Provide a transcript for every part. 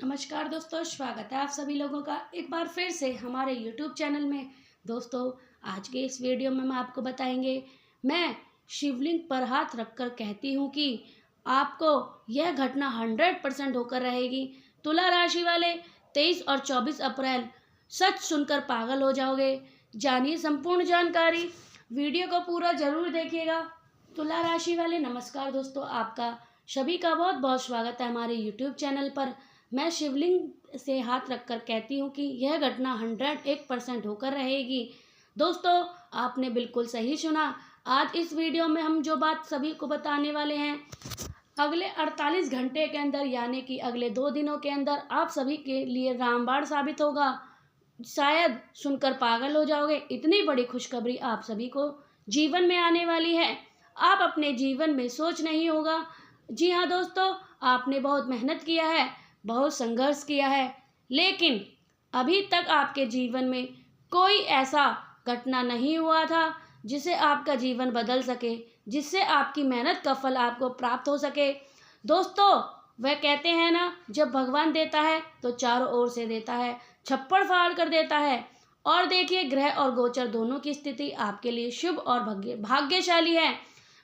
नमस्कार दोस्तों, स्वागत है आप सभी लोगों का एक बार फिर से हमारे YouTube चैनल में। दोस्तों, आज के इस वीडियो में हम आपको बताएंगे, मैं शिवलिंग पर हाथ रखकर कहती हूँ कि आपको यह घटना 100% होकर रहेगी। तुला राशि वाले 23 और 24 अप्रैल सच सुनकर पागल हो जाओगे। जानिए संपूर्ण जानकारी, वीडियो को पूरा जरूर देखिएगा। तुला राशि वाले नमस्कार दोस्तों, आपका सभी का बहुत बहुत स्वागत है हमारे YouTube चैनल पर। मैं शिवलिंग से हाथ रखकर कहती हूँ कि यह घटना 101% होकर रहेगी। दोस्तों, आपने बिल्कुल सही सुना। आज इस वीडियो में हम जो बात सभी को बताने वाले हैं, अगले 48 घंटे के अंदर यानी कि अगले 2 दिनों के अंदर आप सभी के लिए रामबाण साबित होगा। शायद सुनकर पागल हो जाओगे, इतनी बड़ी खुशखबरी आप सभी को जीवन में आने वाली है। आप अपने जीवन में सोच नहीं होगा। जी हाँ दोस्तों, आपने बहुत मेहनत किया है, बहुत संघर्ष किया है, लेकिन अभी तक आपके जीवन में कोई ऐसा घटना नहीं हुआ था जिससे आपका जीवन बदल सके, जिससे आपकी मेहनत का फल आपको प्राप्त हो सके। दोस्तों, वह कहते हैं ना, जब भगवान देता है तो चारों ओर से देता है, छप्पड़ फाड़ कर देता है। और देखिए, ग्रह और गोचर दोनों की स्थिति आपके लिए शुभ और भाग्यशाली है।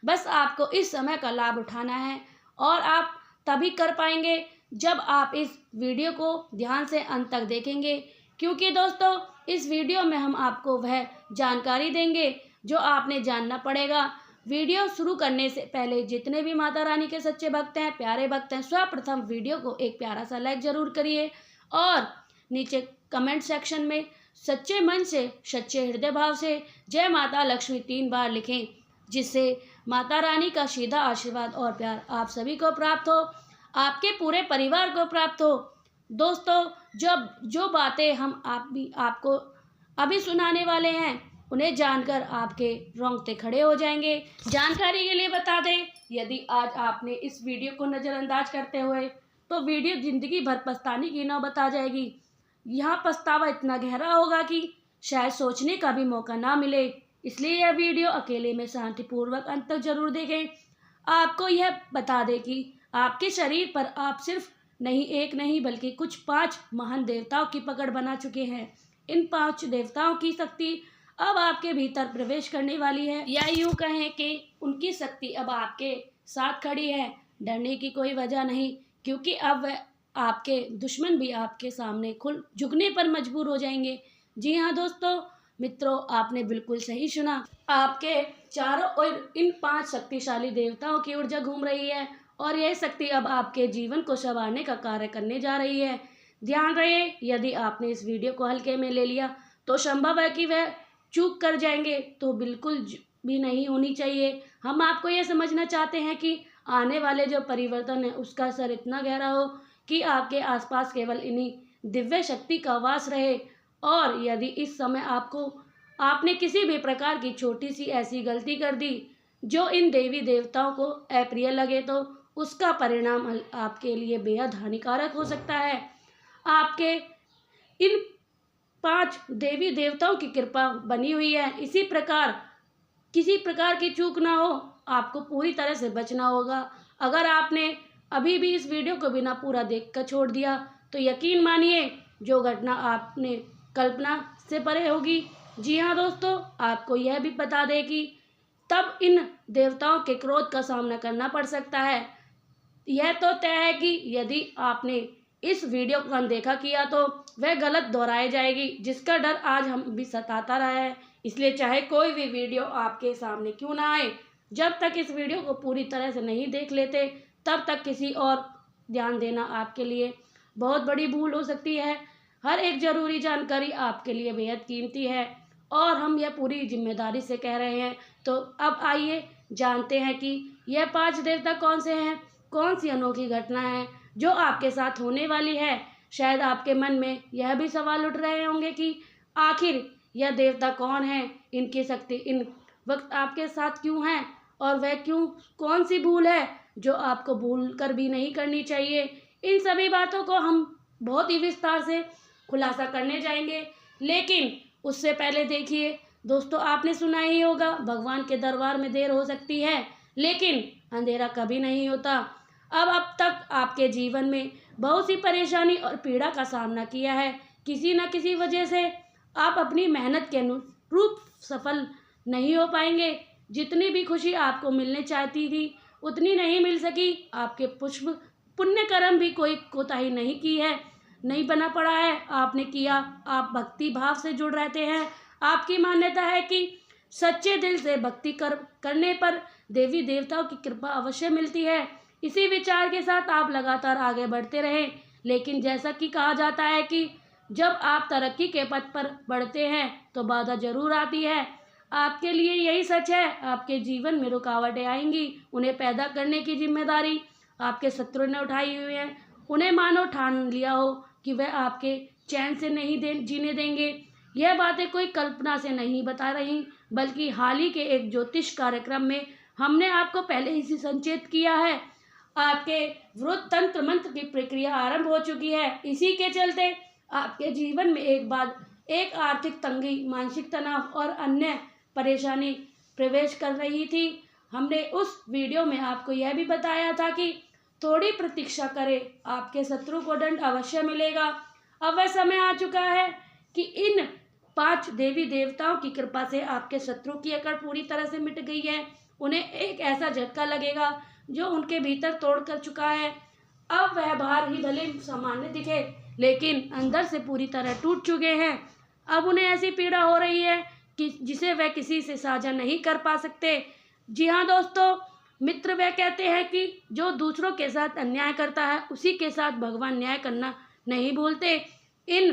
बस आपको इस समय का लाभ उठाना है और आप तभी कर पाएंगे जब आप इस वीडियो को ध्यान से अंत तक देखेंगे, क्योंकि दोस्तों इस वीडियो में हम आपको वह जानकारी देंगे जो आपने जानना पड़ेगा। वीडियो शुरू करने से पहले जितने भी माता रानी के सच्चे भक्त हैं, प्यारे भक्त हैं, सर्वप्रथम वीडियो को एक प्यारा सा लाइक जरूर करिए और नीचे कमेंट सेक्शन में सच्चे मन से, सच्चे हृदय भाव से जय माता लक्ष्मी 3 बार लिखें, जिससे माता रानी का सीधा आशीर्वाद और प्यार आप सभी को प्राप्त हो, आपके पूरे परिवार को प्राप्त हो। दोस्तों, जब जो बातें हम आपको अभी सुनाने वाले हैं, उन्हें जानकर आपके रोंगटे खड़े हो जाएंगे। जानकारी के लिए बता दें, यदि आज आपने इस वीडियो को नज़रअंदाज करते हुए तो वीडियो ज़िंदगी भर पछताने की नौबत आ जाएगी। यहाँ पछतावा इतना गहरा होगा कि शायद सोचने का भी मौका ना मिले। इसलिए यह वीडियो अकेले में शांतिपूर्वक अंत तक जरूर देखें। आपको यह बता दें कि आपके शरीर पर आप सिर्फ एक नहीं बल्कि कुछ 5 महान देवताओं की पकड़ बना चुके हैं। इन 5 देवताओं की शक्ति अब आपके भीतर प्रवेश करने वाली है, या यूं कहें कि उनकी शक्ति अब आपके साथ खड़ी है। डरने की कोई वजह नहीं, क्योंकि अब वह आपके दुश्मन भी आपके सामने खुल झुकने पर मजबूर हो जाएंगे। जी हाँ दोस्तों, मित्रों, आपने बिल्कुल सही सुना। आपके चारों ओर इन 5 शक्तिशाली देवताओं की ऊर्जा घूम रही है और यह शक्ति अब आपके जीवन को संवारने का कार्य करने जा रही है। ध्यान रहे, यदि आपने इस वीडियो को हल्के में ले लिया तो संभव है कि वह चूक कर जाएंगे, तो बिल्कुल भी नहीं होनी चाहिए। हम आपको यह समझना चाहते हैं कि आने वाले जो परिवर्तन है उसका असर इतना गहरा हो कि आपके आसपास केवल इन्हीं दिव्य शक्ति का वास रहे। और यदि इस समय आपने किसी भी प्रकार की छोटी सी ऐसी गलती कर दी जो इन देवी देवताओं को अप्रिय लगे, तो उसका परिणाम आपके लिए बेहद हानिकारक हो सकता है। आपके इन 5 देवी देवताओं की कृपा बनी हुई है, इसी प्रकार किसी प्रकार की चूक ना हो, आपको पूरी तरह से बचना होगा। अगर आपने अभी भी इस वीडियो को बिना पूरा देखकर छोड़ दिया तो यकीन मानिए जो घटना आपने कल्पना से परे होगी। जी हाँ दोस्तों, आपको यह भी बता दें कि तब इन देवताओं के क्रोध का सामना करना पड़ सकता है। यह तो तय है कि यदि आपने इस वीडियो को अनदेखा किया तो वह गलत दोहराई जाएगी, जिसका डर आज हम भी सताता रहा है। इसलिए चाहे कोई भी वीडियो आपके सामने क्यों ना आए, जब तक इस वीडियो को पूरी तरह से नहीं देख लेते तब तक किसी और ध्यान देना आपके लिए बहुत बड़ी भूल हो सकती है। हर एक जरूरी जानकारी आपके लिए बेहद कीमती है और हम यह पूरी जिम्मेदारी से कह रहे हैं। तो अब आइए जानते हैं कि यह 5 देवता कौन से हैं, कौन सी अनोखी घटना है जो आपके साथ होने वाली है। शायद आपके मन में यह भी सवाल उठ रहे होंगे कि आखिर यह देवता कौन है, इनकी शक्ति इन वक्त आपके साथ क्यों है और वह कौन सी भूल है जो आपको भूल कर भी नहीं करनी चाहिए। इन सभी बातों को हम बहुत ही विस्तार से खुलासा करने जाएंगे, लेकिन उससे पहले देखिए दोस्तों, आपने सुना ही होगा, भगवान के दरबार में देर हो सकती है लेकिन अंधेरा कभी नहीं होता। अब तक आपके जीवन में बहुत सी परेशानी और पीड़ा का सामना किया है। किसी न किसी वजह से आप अपनी मेहनत के अनुरूप सफल नहीं हो पाएंगे। जितनी भी खुशी आपको मिलने चाहती थी उतनी नहीं मिल सकी। आपके पुष्प पुण्य कर्म भी कोई कोताही नहीं की है, नहीं बना पड़ा है, आपने किया। आप भक्ति भाव से जुड़ रहते हैं। आपकी मान्यता है कि सच्चे दिल से भक्ति करने पर देवी देवताओं की कृपा अवश्य मिलती है। इसी विचार के साथ आप लगातार आगे बढ़ते रहें। लेकिन जैसा कि कहा जाता है कि जब आप तरक्की के पथ पर बढ़ते हैं तो बाधा जरूर आती है। आपके लिए यही सच है। आपके जीवन में रुकावटें आएंगी, उन्हें पैदा करने की जिम्मेदारी आपके शत्रु ने उठाई हुई है। उन्हें मानो ठान लिया हो कि वह आपके चैन से नहीं जीने देंगे। यह बातें कोई कल्पना से नहीं बता रही, बल्कि हाल ही के एक ज्योतिष कार्यक्रम में हमने आपको पहले ही संचेत किया है। आपके विरुद्ध तंत्र मंत्र की प्रक्रिया आरंभ हो चुकी है। इसी के चलते आपके जीवन में एक बाद एक आर्थिक तंगी, मानसिक तनाव और अन्य परेशानी प्रवेश कर रही थी। हमने उस वीडियो में आपको यह भी बताया था कि थोड़ी प्रतीक्षा करें, आपके शत्रु को दंड अवश्य मिलेगा। अब वह समय आ चुका है कि इन 5 देवी देवताओं की कृपा से आपके शत्रु की अकड़ पूरी तरह से मिट गई है। उन्हें एक ऐसा झटका लगेगा जो उनके भीतर तोड़ कर चुका है। अब वह बाहर ही भले सामान्य दिखे, लेकिन अंदर से पूरी तरह टूट चुके हैं। अब उन्हें ऐसी पीड़ा हो रही है कि जिसे वह किसी से साझा नहीं कर पा सकते। जी हाँ दोस्तों, मित्र वह कहते हैं कि जो दूसरों के साथ अन्याय करता है उसी के साथ भगवान न्याय करना नहीं भूलते। इन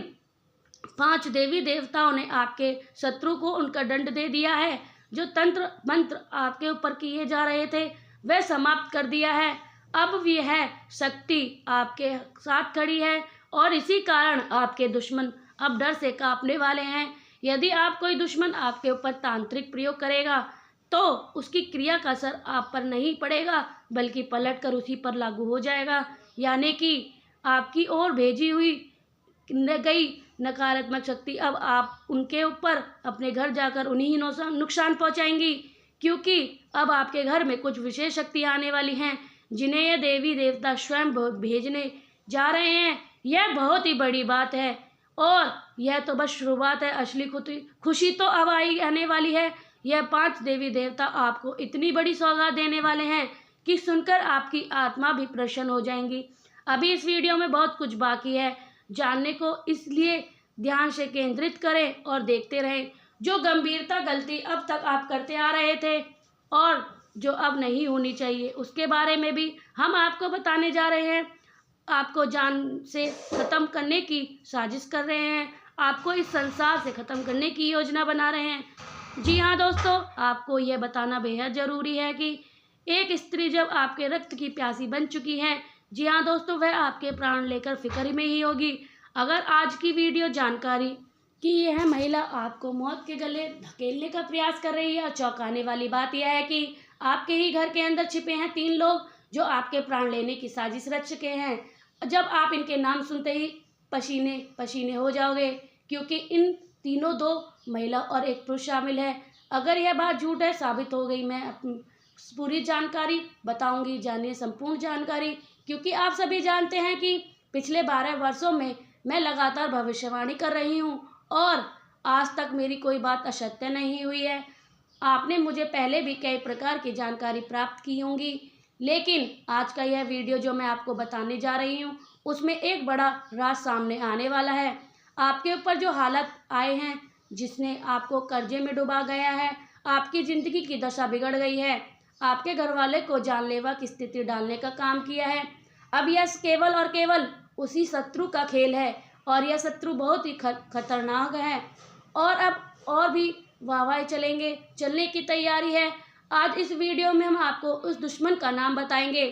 5 देवी देवताओं ने आपके शत्रु को उनका दंड दे दिया है। जो तंत्र मंत्र आपके ऊपर किए जा रहे थे वह समाप्त कर दिया है। अब यह शक्ति आपके साथ खड़ी है और इसी कारण आपके दुश्मन अब डर से कांपने वाले हैं। यदि आप कोई दुश्मन आपके ऊपर तांत्रिक प्रयोग करेगा तो उसकी क्रिया का असर आप पर नहीं पड़ेगा, बल्कि पलटकर उसी पर लागू हो जाएगा। यानी कि आपकी ओर भेजी हुई गई नकारात्मक शक्ति अब आप उनके ऊपर अपने घर जाकर उन्हीं नुकसान पहुंचाएंगी, क्योंकि अब आपके घर में कुछ विशेष शक्ति आने वाली हैं जिन्हें ये देवी देवता स्वयं भेजने जा रहे हैं। यह बहुत ही बड़ी बात है और यह तो बस शुरुआत है। असली खुशी तो अब आने वाली है। यह 5 देवी देवता आपको इतनी बड़ी सौगात देने वाले हैं कि सुनकर आपकी आत्मा भी प्रसन्न हो जाएंगी। अभी इस वीडियो में बहुत कुछ बाकी है जानने को, इसलिए ध्यान से केंद्रित करें और देखते रहें। जो गंभीरता गलती अब तक आप करते आ रहे थे और जो अब नहीं होनी चाहिए उसके बारे में भी हम आपको बताने जा रहे हैं। आपको जान से ख़त्म करने की साजिश कर रहे हैं, आपको इस संसार से ख़त्म करने की योजना बना रहे हैं। जी हाँ दोस्तों, आपको यह बताना बेहद ज़रूरी है कि एक स्त्री जब आपके रक्त की प्यासी बन चुकी है, जी हाँ दोस्तों, वह आपके प्राण लेकर फिक्र में ही होगी। अगर आज की वीडियो जानकारी कि यह महिला आपको मौत के गले धकेलने का प्रयास कर रही है, और चौंकाने वाली बात यह है कि आपके ही घर के अंदर छिपे हैं 3 लोग जो आपके प्राण लेने की साजिश रच चुके हैं। जब आप इनके नाम सुनते ही पसीने पसीने हो जाओगे, क्योंकि इन तीनों 2 महिला और 1 पुरुष शामिल है। अगर यह बात झूठ है साबित हो गई, मैं अपनी पूरी जानकारी बताऊंगी। जानिए संपूर्ण जानकारी, क्योंकि आप सभी जानते हैं कि पिछले 12 वर्षों में मैं लगातार भविष्यवाणी कर रही हूँ और आज तक मेरी कोई बात असत्य नहीं हुई है। आपने मुझे पहले भी कई प्रकार की जानकारी प्राप्त की होंगी, लेकिन आज का यह वीडियो जो मैं आपको बताने जा रही हूँ उसमें एक बड़ा राज सामने आने वाला है। आपके ऊपर जो हालत आए हैं, जिसने आपको कर्जे में डुबा गया है, आपकी ज़िंदगी की दशा बिगड़ गई है, आपके घर वाले को जानलेवा की स्थिति डालने का काम किया है। अब यह केवल और केवल उसी शत्रु का खेल है और यह शत्रु बहुत ही खतरनाक है और अब और भी वाहवाही चलने की तैयारी है। आज इस वीडियो में हम आपको उस दुश्मन का नाम बताएंगे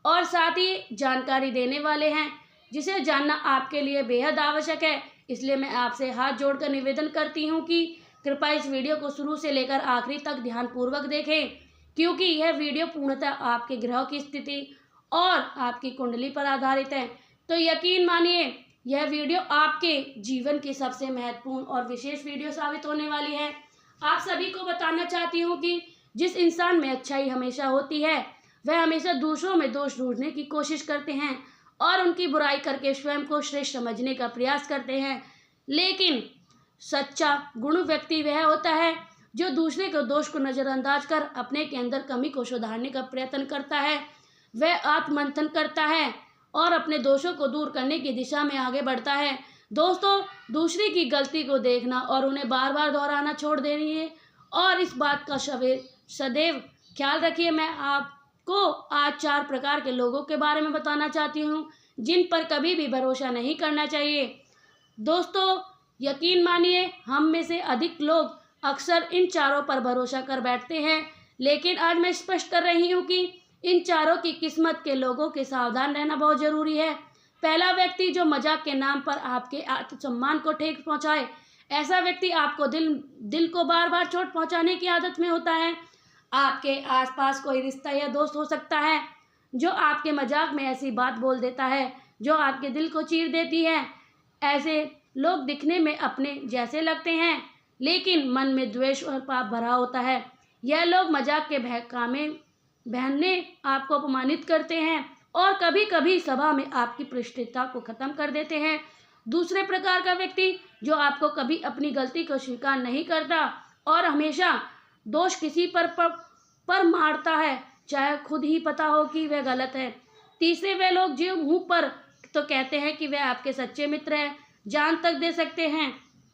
और साथ ही जानकारी देने वाले हैं जिसे जानना आपके लिए बेहद आवश्यक है। इसलिए मैं आपसे हाथ जोड़कर निवेदन करती हूँ कि कृपया इस वीडियो को शुरू से लेकर आखिरी तक ध्यानपूर्वक देखें, क्योंकि यह वीडियो पूर्णतः आपके ग्रह की स्थिति और आपकी कुंडली पर आधारित है। तो यकीन मानिए यह वीडियो आपके जीवन की सबसे महत्वपूर्ण और विशेष वीडियो साबित होने वाली है। आप सभी को बताना चाहती हूँ कि जिस इंसान में अच्छाई हमेशा होती है वह हमेशा दूसरों में दोष ढूंढने की कोशिश करते हैं और उनकी बुराई करके स्वयं को श्रेष्ठ समझने का प्रयास करते हैं। लेकिन सच्चा गुण व्यक्ति वह होता है जो दूसरे के दोष को नज़रअंदाज कर अपने के अंदर कमी को सुधारने का प्रयत्न करता है। वह आत्ममंथन करता है और अपने दोषों को दूर करने की दिशा में आगे बढ़ता है। दोस्तों, दूसरे की गलती को देखना और उन्हें बार बार दोहराना छोड़ देनी है और इस बात का सदैव ख्याल रखिए। मैं आपको आज 4 प्रकार के लोगों के बारे में बताना चाहती हूँ जिन पर कभी भी भरोसा नहीं करना चाहिए। दोस्तों, यकीन मानिए, हम में से अधिक लोग अक्सर इन चारों पर भरोसा कर बैठते हैं, लेकिन आज मैं स्पष्ट कर रही हूँ कि इन चारों की किस्मत के लोगों के सावधान रहना बहुत ज़रूरी है। पहला व्यक्ति जो मजाक के नाम पर आपके आत्मसम्मान को ठेस पहुँचाए। ऐसा व्यक्ति आपको दिल को बार बार चोट पहुँचाने की आदत में होता है। आपके आसपास कोई रिश्ता या दोस्त हो सकता है जो आपके मजाक में ऐसी बात बोल देता है जो आपके दिल को चीर देती है। ऐसे लोग दिखने में अपने जैसे लगते हैं, लेकिन मन में द्वेष और पाप भरा होता है। यह लोग मजाक के बहाने आपको अपमानित करते हैं और कभी कभी सभा में आपकी प्रतिष्ठा को खत्म कर देते हैं। दूसरे प्रकार का व्यक्ति जो आपको कभी अपनी गलती को स्वीकार नहीं करता और हमेशा दोष किसी पर मारता है, चाहे खुद ही पता हो कि वह गलत है। तीसरे वे लोग जो मुंह पर तो कहते हैं कि वह आपके सच्चे मित्र हैं, जान तक दे सकते हैं,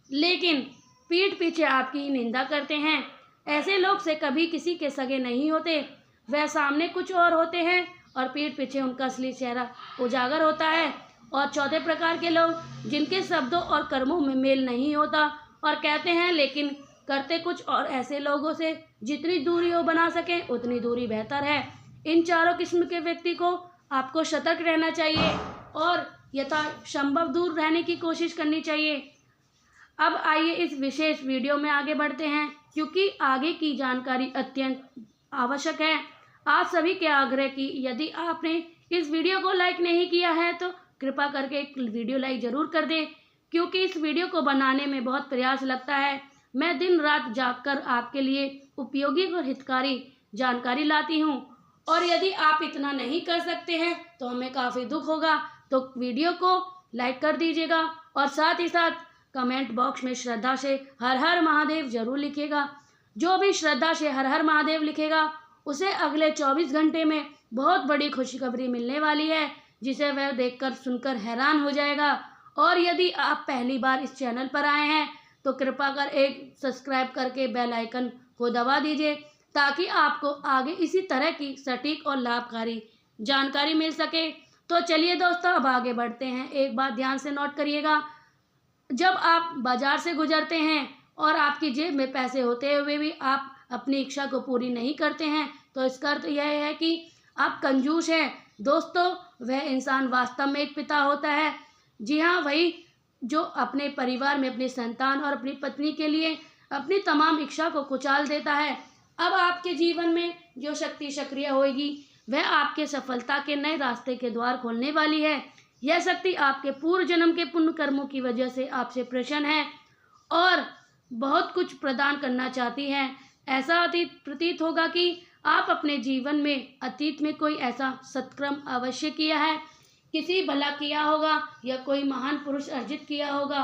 लेकिन पीठ पीछे आपकी निंदा करते हैं। ऐसे लोग से कभी किसी के सगे नहीं होते। वह सामने कुछ और होते हैं और पीठ पीछे उनका असली चेहरा उजागर होता है। और चौथे प्रकार के लोग जिनके शब्दों और कर्मों में मेल नहीं होता और कहते हैं लेकिन करते कुछ और। ऐसे लोगों से जितनी दूरी हो बना सकें उतनी दूरी बेहतर है। इन चारों किस्म के व्यक्ति को आपको सतर्क रहना चाहिए और यथासंभव दूर रहने की कोशिश करनी चाहिए। अब आइए इस विशेष वीडियो में आगे बढ़ते हैं, क्योंकि आगे की जानकारी अत्यंत आवश्यक है। आप सभी के आग्रह की यदि आपने इस वीडियो को लाइक नहीं किया है तो कृपा करके एक वीडियो लाइक ज़रूर कर दें, क्योंकि इस वीडियो को बनाने में बहुत प्रयास लगता है। मैं दिन रात जागकर आपके लिए उपयोगी और हितकारी जानकारी लाती हूँ, और यदि आप इतना नहीं कर सकते हैं तो हमें काफ़ी दुख होगा। तो वीडियो को लाइक कर दीजिएगा और साथ ही साथ कमेंट बॉक्स में श्रद्धा से हर हर महादेव जरूर लिखिएगा। जो भी श्रद्धा से हर हर महादेव लिखेगा उसे अगले 24 घंटे में बहुत बड़ी खुशखबरी मिलने वाली है, जिसे वह देखकर सुनकर हैरान हो जाएगा। और यदि आप पहली बार इस चैनल पर आए हैं तो कृपा कर एक सब्सक्राइब करके बेल आइकन को दबा दीजिए, ताकि आपको आगे इसी तरह की सटीक और लाभकारी जानकारी मिल सके। तो चलिए दोस्तों, अब आगे बढ़ते हैं। एक बात ध्यान से नोट करिएगा, जब आप बाजार से गुजरते हैं और आपकी जेब में पैसे होते हुए भी आप अपनी इच्छा को पूरी नहीं करते हैं तो इसका अर्थ यह है कि आप कंजूस हैं। दोस्तों, वह इंसान वास्तव में एक पिता होता है। जी हाँ, वही जो अपने परिवार में अपनी संतान और अपनी पत्नी के लिए अपनी तमाम इच्छा को कुचल देता है। अब आपके जीवन में जो शक्ति सक्रिय होगी वह आपके सफलता के नए रास्ते के द्वार खोलने वाली है। यह शक्ति आपके पूर्व जन्म के पुण्य कर्मों की वजह से आपसे प्रसन्न है और बहुत कुछ प्रदान करना चाहती है। ऐसा प्रतीत होगा कि आप अपने जीवन में अतीत में कोई ऐसा सत्कर्म अवश्य किया है, किसी भला किया होगा या कोई महान पुरुष अर्जित किया होगा,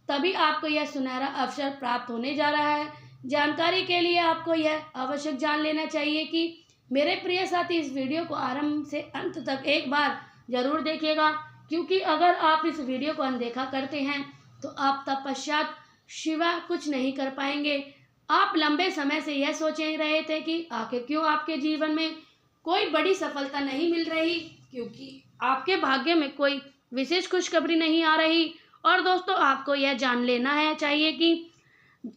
तभी आपको यह सुनहरा अवसर प्राप्त होने जा रहा है। जानकारी के लिए आपको यह आवश्यक जान लेना चाहिए कि मेरे प्रिय साथी, इस वीडियो को आरंभ से अंत तक एक बार जरूर देखिएगा, क्योंकि अगर आप इस वीडियो को अनदेखा करते हैं तो आप तत्पश्चात सिवा कुछ नहीं कर पाएंगे। आप लंबे समय से यह सोच रहे थे कि आखिर क्यों आपके जीवन में कोई बड़ी सफलता नहीं मिल रही, क्योंकि आपके भाग्य में कोई विशेष खुशखबरी नहीं आ रही। और दोस्तों, आपको यह जान लेना है चाहिए कि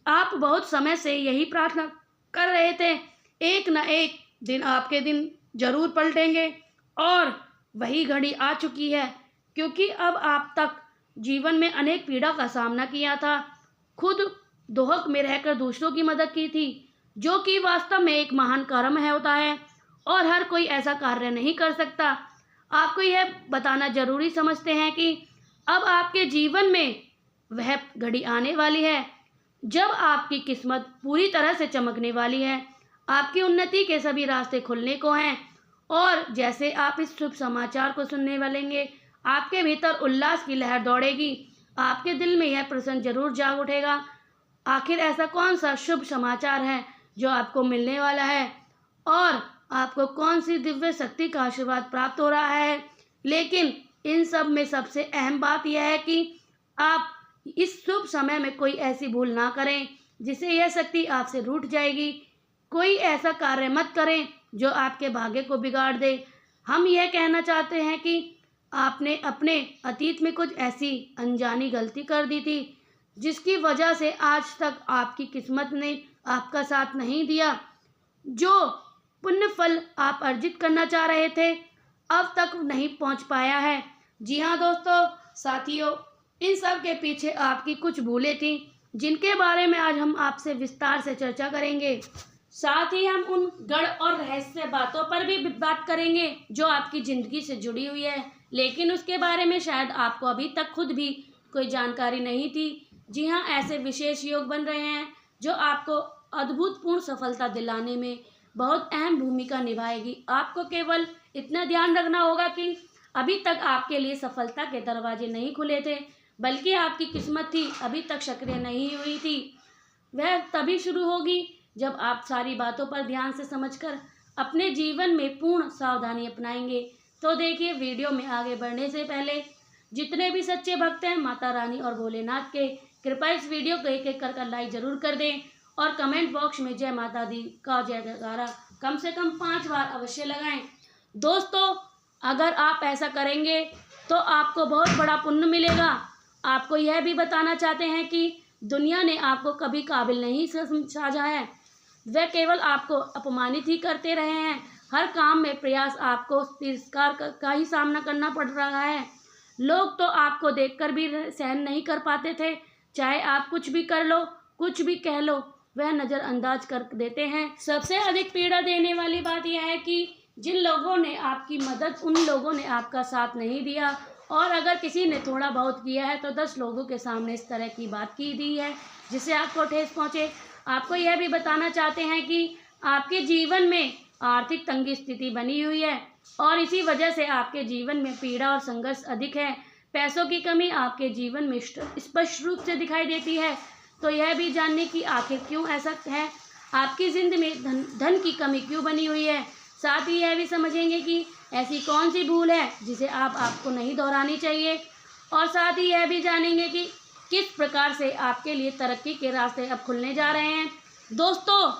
आप बहुत समय से यही प्रार्थना कर रहे थे, एक न एक दिन आपके दिन जरूर पलटेंगे, और वही घड़ी आ चुकी है। क्योंकि अब आप तक जीवन में अनेक पीड़ा का सामना किया था, खुद दोहक में रहकर दूसरों की मदद की थी, जो कि वास्तव में एक महान कर्म है होता है और हर कोई ऐसा कार्य नहीं कर सकता। आपको यह बताना जरूरी समझते हैं कि अब आपके जीवन में वह घड़ी आने वाली है जब आपकी किस्मत पूरी तरह से चमकने वाली है। आपकी उन्नति के सभी रास्ते खुलने को हैं, और जैसे आप इस शुभ समाचार को सुनने वालेंगे आपके भीतर उल्लास की लहर दौड़ेगी। आपके दिल में यह प्रश्न जरूर जाग उठेगा, आखिर ऐसा कौन सा शुभ समाचार है जो आपको मिलने वाला है और आपको कौन सी दिव्य शक्ति का आशीर्वाद प्राप्त हो रहा है। लेकिन इन सब में सबसे अहम बात यह है कि आप इस शुभ समय में कोई ऐसी भूल ना करें जिससे यह शक्ति आपसे रूठ जाएगी। कोई ऐसा कार्य मत करें जो आपके भाग्य को बिगाड़ दे। हम यह कहना चाहते हैं कि आपने अपने अतीत में कुछ ऐसी अनजानी गलती कर दी थी जिसकी वजह से आज तक आपकी किस्मत ने आपका साथ नहीं दिया। जो पुण्य फल आप अर्जित करना चाह रहे थे अब तक नहीं पहुंच पाया है। जी हाँ दोस्तों, साथियों, इन सब के पीछे आपकी कुछ भूलें थी जिनके बारे में आज हम आपसे विस्तार से चर्चा करेंगे। साथ ही हम उन गढ़ और रहस्य बातों पर भी बात करेंगे जो आपकी ज़िंदगी से जुड़ी हुई है, लेकिन उसके बारे में शायद आपको अभी तक खुद भी कोई जानकारी नहीं थी। जी हाँ, ऐसे विशेष योग बन रहे हैं जो आपको अद्भुतपूर्ण सफलता दिलाने में बहुत अहम भूमिका निभाएगी। आपको केवल इतना ध्यान रखना होगा कि अभी तक आपके लिए सफलता के दरवाजे नहीं खुले थे, बल्कि आपकी किस्मत थी अभी तक सक्रिय नहीं हुई थी। वह तभी शुरू होगी जब आप सारी बातों पर ध्यान से समझकर अपने जीवन में पूर्ण सावधानी अपनाएंगे। तो देखिए, वीडियो में आगे बढ़ने से पहले जितने भी सच्चे भक्त हैं माता रानी और भोलेनाथ के, कृपया इस वीडियो को एक एक कर लाइक जरूर कर दें और कमेंट बॉक्स में जय माता दी का जय जयकारा कम से कम 5 बार अवश्य लगाएं। दोस्तों, अगर आप ऐसा करेंगे तो आपको बहुत बड़ा पुण्य मिलेगा। आपको यह भी बताना चाहते हैं कि दुनिया ने आपको कभी काबिल नहीं समझा है, वह केवल आपको अपमानित ही करते रहे हैं। हर काम में प्रयास आपको तिरस्कार का ही सामना करना पड़ रहा है। लोग तो आपको देखकर भी सहन नहीं कर पाते थे। चाहे आप कुछ भी कर लो, कुछ भी कह लो, वह नज़रअंदाज कर देते हैं। सबसे अधिक पीड़ा देने वाली बात यह है कि जिन लोगों ने आपकी मदद, उन लोगों ने आपका साथ नहीं दिया, और अगर किसी ने थोड़ा बहुत किया है तो 10 लोगों के सामने इस तरह की बात की दी है जिससे आपको ठेस पहुंचे। आपको यह भी बताना चाहते हैं कि आपके जीवन में आर्थिक तंगी स्थिति बनी हुई है और इसी वजह से आपके जीवन में पीड़ा और संघर्ष अधिक है। पैसों की कमी आपके जीवन में स्पष्ट रूप से दिखाई देती है। तो यह भी जानने की आखिर क्यों ऐसा है, आपकी जिंदगी में धन की कमी क्यों बनी हुई है। साथ ही यह भी समझेंगे कि ऐसी कौन सी भूल है जिसे आपको नहीं दोहरानी चाहिए, और साथ ही यह भी जानेंगे कि किस प्रकार से आपके लिए तरक्की के रास्ते अब खुलने जा रहे हैं। दोस्तों,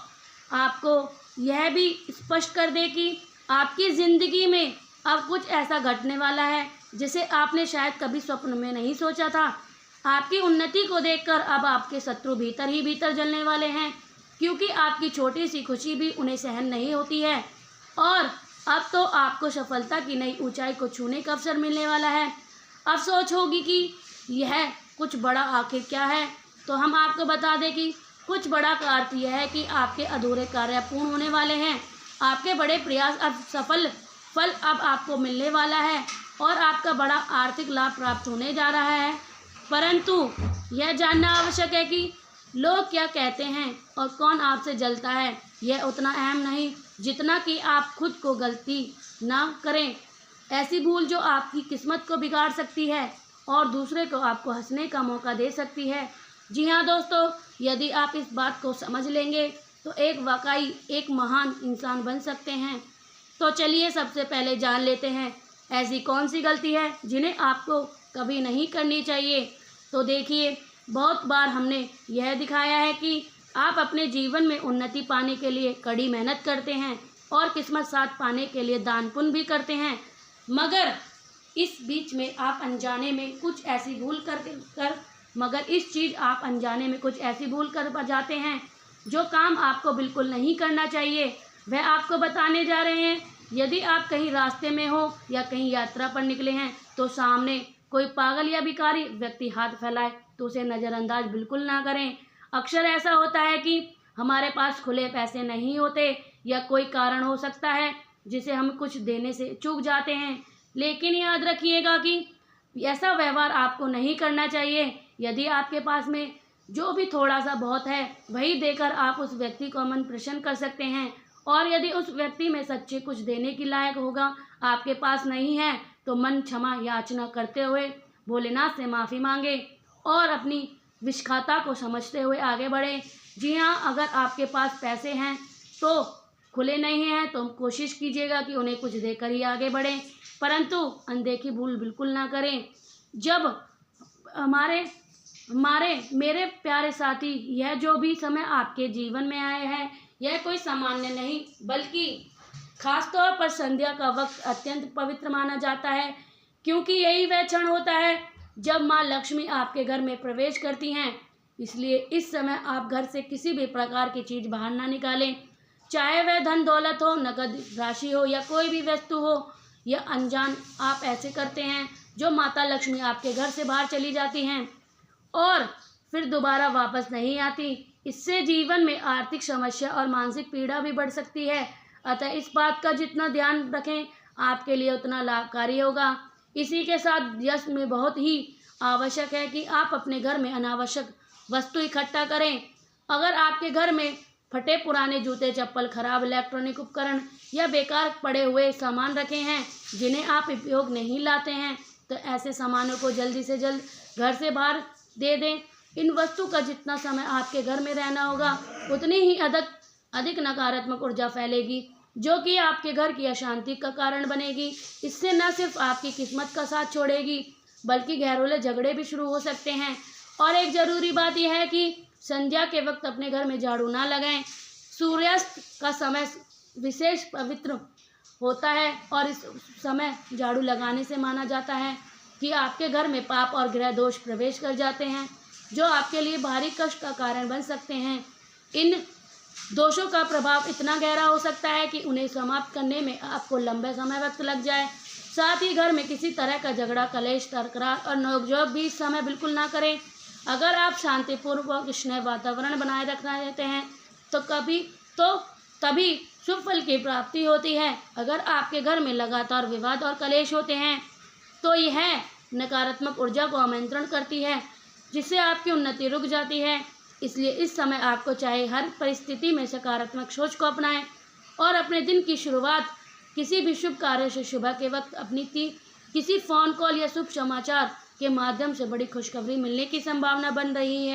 आपको यह भी स्पष्ट कर दे कि आपकी ज़िंदगी में अब कुछ ऐसा घटने वाला है जिसे आपने शायद कभी स्वप्न में नहीं सोचा था। आपकी उन्नति को देखकर अब आपके शत्रु भीतर ही भीतर जलने वाले हैं, क्योंकि आपकी छोटी सी खुशी भी उन्हें सहन नहीं होती है। और अब तो आपको सफलता की नई ऊंचाई को छूने का अवसर मिलने वाला है। अब सोच होगी कि यह कुछ बड़ा आखिर क्या है, तो हम आपको बता दें कि कुछ बड़ा का अर्थ यह है कि आपके अधूरे कार्य पूर्ण होने वाले हैं। आपके बड़े प्रयास अब फल अब आपको मिलने वाला है और आपका बड़ा आर्थिक लाभ प्राप्त होने जा रहा है। परंतु यह जानना आवश्यक है कि लोग क्या कहते हैं और कौन आपसे जलता है, यह उतना अहम नहीं जितना कि आप खुद को गलती ना करें, ऐसी भूल जो आपकी किस्मत को बिगाड़ सकती है और दूसरे को आपको हंसने का मौका दे सकती है। जी हाँ दोस्तों, यदि आप इस बात को समझ लेंगे तो वाकई एक महान इंसान बन सकते हैं। तो चलिए सबसे पहले जान लेते हैं ऐसी कौन सी गलती है जिन्हें आपको कभी नहीं करनी चाहिए। तो देखिए, बहुत बार हमने यह दिखाया है कि आप अपने जीवन में उन्नति पाने के लिए कड़ी मेहनत करते हैं और किस्मत साथ पाने के लिए दान पुण्य भी करते हैं, मगर इस बीच में आप अनजाने में कुछ ऐसी भूल कर जाते हैं जो काम आपको बिल्कुल नहीं करना चाहिए। वह आपको बताने जा रहे हैं। यदि आप कहीं रास्ते में हो या कहीं यात्रा पर निकले हैं तो सामने कोई पागल या भिखारी व्यक्ति हाथ फैलाए तो उसे नज़रअंदाज बिल्कुल ना करें। अक्सर ऐसा होता है कि हमारे पास खुले पैसे नहीं होते या कोई कारण हो सकता है जिसे हम कुछ देने से चूक जाते हैं, लेकिन याद रखिएगा कि ऐसा व्यवहार आपको नहीं करना चाहिए। यदि आपके पास में जो भी थोड़ा सा बहुत है वही देकर आप उस व्यक्ति को मन प्रसन्न कर सकते हैं, और यदि उस व्यक्ति में सच्चे कुछ देने की लायक होगा आपके पास नहीं है तो मन क्षमा याचना करते हुए भोलेनाथ से माफ़ी मांगे और अपनी विषखाता को समझते हुए आगे बढ़े। जी हाँ, अगर आपके पास पैसे हैं तो खुले नहीं हैं तो कोशिश कीजिएगा कि उन्हें कुछ देकर ही आगे बढ़ें, परंतु अनदेखी भूल बिल्कुल ना करें। जब हमारे हमारे मेरे प्यारे साथी, यह जो भी समय आपके जीवन में आए हैं यह कोई सामान्य नहीं बल्कि खासतौर पर संध्या का वक्त अत्यंत पवित्र माना जाता है, क्योंकि यही वह क्षण होता है जब माँ लक्ष्मी आपके घर में प्रवेश करती हैं। इसलिए इस समय आप घर से किसी भी प्रकार की चीज़ बाहर ना निकालें, चाहे वह धन दौलत हो, नकद राशि हो या कोई भी वस्तु हो। यह अनजान आप ऐसे करते हैं जो माता लक्ष्मी आपके घर से बाहर चली जाती हैं और फिर दोबारा वापस नहीं आती। इससे जीवन में आर्थिक समस्या और मानसिक पीड़ा भी बढ़ सकती है। अतः इस बात का जितना ध्यान रखें आपके लिए उतना लाभकारी होगा। इसी के साथ यश में बहुत ही आवश्यक है कि आप अपने घर में अनावश्यक वस्तु इकट्ठा करें। अगर आपके घर में फटे पुराने जूते चप्पल, खराब इलेक्ट्रॉनिक उपकरण या बेकार पड़े हुए सामान रखे हैं जिन्हें आप उपयोग नहीं लाते हैं, तो ऐसे सामानों को जल्दी से जल्द घर से बाहर दे दें। इन वस्तु का जितना समय आपके घर में रहना होगा उतनी ही अधिक नकारात्मक ऊर्जा फैलेगी, जो कि आपके घर की अशांति का कारण बनेगी। इससे न सिर्फ आपकी किस्मत का साथ छोड़ेगी बल्कि घरेलू झगड़े भी शुरू हो सकते हैं। और एक ज़रूरी बात यह है कि संध्या के वक्त अपने घर में झाड़ू ना लगाएं। सूर्यास्त का समय विशेष पवित्र होता है और इस समय झाड़ू लगाने से माना जाता है कि आपके घर में पाप और ग्रह दोष प्रवेश कर जाते हैं, जो आपके लिए भारी कष्ट का कारण बन सकते हैं। इन दोषों का प्रभाव इतना गहरा हो सकता है कि उन्हें समाप्त करने में आपको लंबे समय वक्त लग जाए। साथ ही घर में किसी तरह का झगड़ा, कलेश, तकरार और नोकझोंक भी इस समय बिल्कुल ना करें। अगर आप शांतिपूर्वक स्नेह वातावरण बनाए रखना चाहते हैं तो तभी शुभ फल की प्राप्ति होती है। अगर आपके घर में लगातार विवाद और कलेश होते हैं तो यह नकारात्मक ऊर्जा को आमंत्रण करती है, जिससे आपकी उन्नति रुक जाती है। इसलिए इस समय आपको चाहे हर परिस्थिति में सकारात्मक सोच को अपनाएं और अपने दिन की शुरुआत किसी भी शुभ कार्य से सुबह के वक्त किसी फ़ोन कॉल या शुभ समाचार के माध्यम से बड़ी खुशखबरी मिलने की संभावना बन रही है।